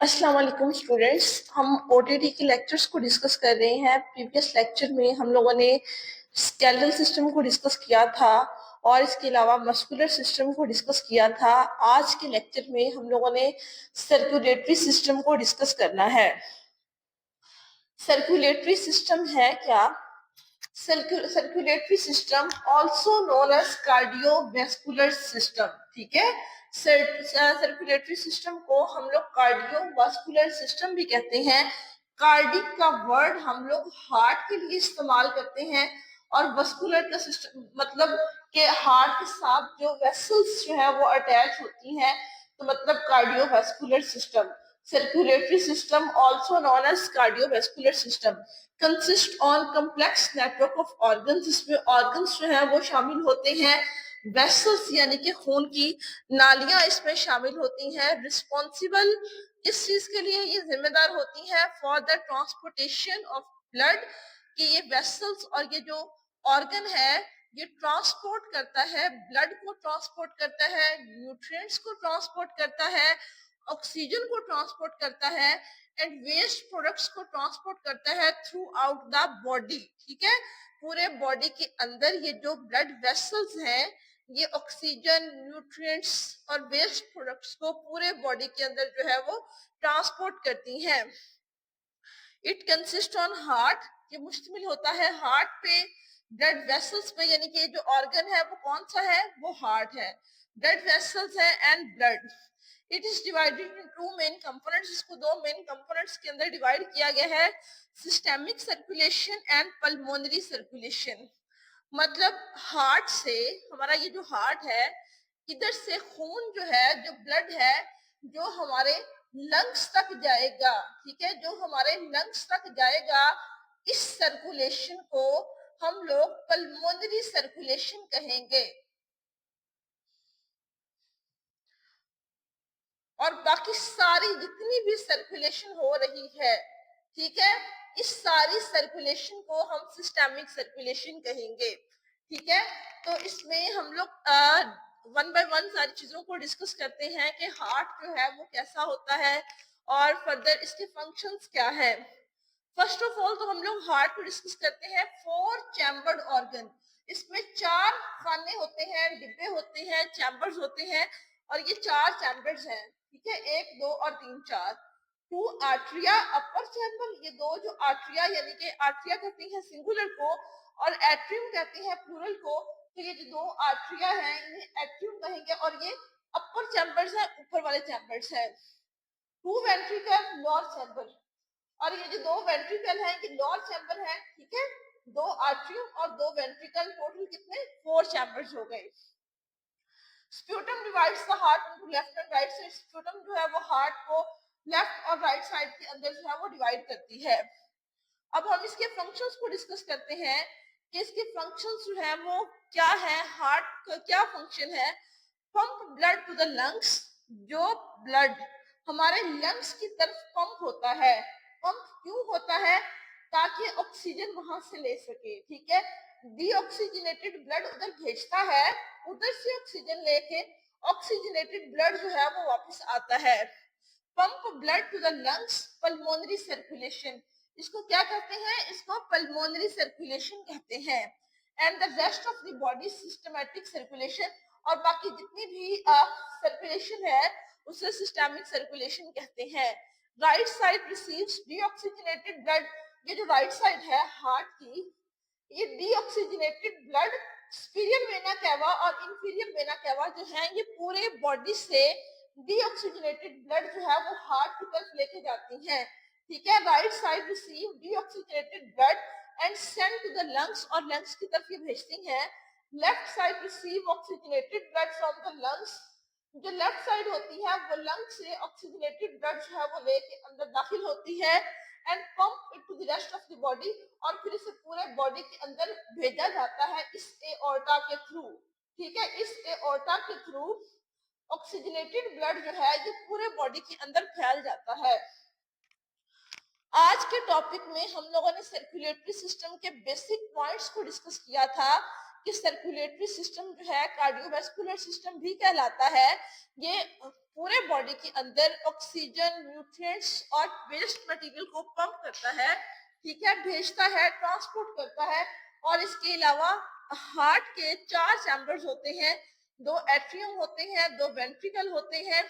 अस्सलाम वालेकुम स्टूडेंट्स। हम ओटीटी के लेक्चर्स को डिस्कस कर रहे हैं। प्रीवियस लेक्चर में हम लोगों ने स्केलेटल सिस्टम को डिस्कस किया था और इसके अलावा मस्कुलर सिस्टम को डिस्कस किया था। आज के लेक्चर में हम लोगों ने सर्कुलेटरी सिस्टम को डिस्कस करना है। सर्कुलेटरी सिस्टम है क्या? Circulatory system also known as cardiovascular system. ठीक है, सर्कुलेटरी सिस्टम को हम लोग कार्डियोवास्कुलर सिस्टम भी कहते हैं। कार्डिक का वर्ड हम लोग हार्ट के लिए इस्तेमाल करते हैं और वस्कुलर का सिस्टम मतलब के हार्ट के साथ जो वेसल्स जो है वो अटैच होती हैं, तो मतलब cardiovascular system. Circulatory system also known as cardiovascular system consist on complex network of organs. इसमें ऑर्गन्स जो है वो शामिल होते हैं। वेसल्स यानी कि खून की नालियां इसमें शामिल होती हैं। रिस्पॉन्सिबल इस चीज के लिए ये जिम्मेदार होती हैं for the transportation of blood, कि ये वेसल्स और ये जो ऑर्गन है ये ट्रांसपोर्ट करता है, ब्लड को ट्रांसपोर्ट करता है, न्यूट्रिएंट्स को ट्रांसपोर्ट करता है, ऑक्सीजन को ट्रांसपोर्ट करता है एंड वेस्ट प्रोडक्ट्स को ट्रांसपोर्ट करता है थ्रू आउट द बॉडी। ठीक है, पूरे बॉडी के अंदर ये जो ब्लड वेसल्स हैं ये ऑक्सीजन, न्यूट्रिएंट्स और वेस्ट प्रोडक्ट्स को पूरे बॉडी के अंदर जो है वो ट्रांसपोर्ट करती हैं। इट कंसिस्ट ऑन हार्ट, ये मुश्तमिल होता है हार्ट पे, ब्लड वेसल्स पे, यानी कि जो ऑर्गन है वो कौन सा है, वो हार्ट है, ब्लड वेसल्स है and blood. It is divided in two main components, इसको दो मेन कंपोनेंट्स के अंदर डिवाइड किया गया है, systemic circulation and pulmonary circulation. मतलब हार्ट से, हमारा ये जो हार्ट है, इधर से खून जो है, जो ब्लड है, जो हमारे लंग्स तक जाएगा। ठीक है, जो हमारे लंग्स तक जाएगा, इस सर्कुलेशन को हम लोग पल्मोनरी सर्कुलेशन कहेंगे। और बाकी सारी जितनी भी सर्कुलेशन हो रही है, ठीक है, इस सारी सर्कुलेशन को हम सिस्टेमिक सर्कुलेशन कहेंगे। ठीक है, तो इसमें हम लोग वन बाय वन सारी चीजों को डिस्कस करते हैं कि हार्ट जो है वो कैसा होता है और फर्दर इसके फंक्शंस क्या है। फर्स्ट ऑफ ऑल तो हम लोग हार्ट को डिस्कस करते हैं। 4 चैम्बर्ड ऑर्गन, इसमें 4 खाने होते हैं, डिब्बे होते हैं, चैम्बर्स होते हैं और ये 4 चैम्बर्स हैं। ठीक है, 1, 2 और 3, 4। 2 आर्टरिया अपर चैम्बर, ये दो जो आर्टरिया यानी कि आर्टरिया कहती है सिंगुलर को और एट्रियम कहती है प्लूरल को, तो ये जो दो आर्टरिया हैं इन्हें एट्रियम कहेंगे और ये अपर चैम्बर्स हैं, ऊपर वाले चैम्बर्स हैं। 2 वेंट्रिकल लोअर चैम्बर, और ये जो 2 वेंट्रिकल हैं ये लोअर चैम्बर है। ठीक है, 2 आर्टरियम और 2 वेंट्रिकल, टोटल कितने 4 चैम्बर्स हो गए। Sputum divides the heart into left and right side, sputum जो है वो हार्ट को लेफ्ट और राइट साइड के अंदर जो है वो डिवाइड करती है। अब हम इसके फंक्शंस को डिस्कस करते हैं कि इसके फंक्शंस जो है वो क्या है, हार्ट का क्या फंक्शन है। Pump blood to the lungs, जो ब्लड हमारे लंग्स की तरफ पंप होता है। पंप क्यों होता है? ताकि ऑक्सीजन वहां से ले सके। ठीक है, डीऑक्सीजनेटेड ब्लड उधर भेजता है, उधर से ऑक्सीजन लेके ऑक्सीजनेटेड ब्लड जो है वो वापस आता है। Pump blood to the lungs, pulmonary circulation, इसको क्या कहते हैं? इसको पल्मोनरी सर्कुलेशन कहते हैं। And the rest of the body systematic circulation, और बाकी जितनी भी सर्कुलेशन है उसे सिस्टमिक सर्कुलेशन कहते हैं। Right side receives deoxygenated blood, ये जो राइट साइड है हार्ट की, ये deoxygenated blood superior vena cava और इंफीरियर वेना कैवा जो है ये पूरे बॉडी से डीऑक्सीजनेटेड ब्लड जो है वो हार्ट की तरफ लेके जाती हैं। ठीक है, right side receive deoxygenated blood and send to the lungs, और लंग्स की तरफ ये भेजती हैं। Left side receive oxygenated blood from the lungs, जो लेफ्ट साइड होती है वो लंग से ऑक्सीजनेटेड ब्लड जो है वो लेके अंदर दाखिल होती है and pump it to the rest of the body, और फिर इसे पूरे बॉडी के अंदर भेजा जाता है इस एओर्टा के थ्रू। ठीक है, इस एओर्टा के थ्रू ऑक्सीजनेटेड ब्लड जो है ये पूरे बॉडी के अंदर फैल जाता है। आज के टॉपिक में हम लोगों ने सर्कुलेटरी सिस्टम के बेसिक पॉइंट्स को डिस्कस किया था ये सर्कुलेटरी सिस्टम जो है कार्डियोवास्कुलर सिस्टम भी कहलाता है। ये पूरे बॉडी के अंदर ऑक्सीजन, न्यूट्रिएंट्स और वेस्ट मटेरियल को पंप करता है, ठीक है, भेजता है, ट्रांसपोर्ट करता है। और इसके अलावा हार्ट के 4 चैम्बर्स होते हैं, 2 एट्रियम होते हैं, 2 वेंट्रिकल होते हैं।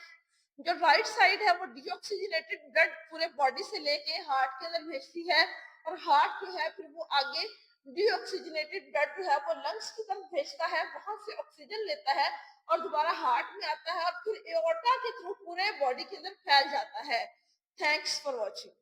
जो राइट साइड है वो डीऑक्सीजनेटेड ब्लड पूरे बॉडी से लेके हार्ट के अंदर भेजती है, और हार्ट जो है फिर वो आगे डीऑक्सीजनेटेड ब्लड जो है वो लंग्स की तरफ भेजता है, वहां से ऑक्सीजन लेता है और दोबारा हार्ट में आता है और फिर एओर्टा के थ्रू पूरे बॉडी के अंदर फैल जाता है। Thanks for watching.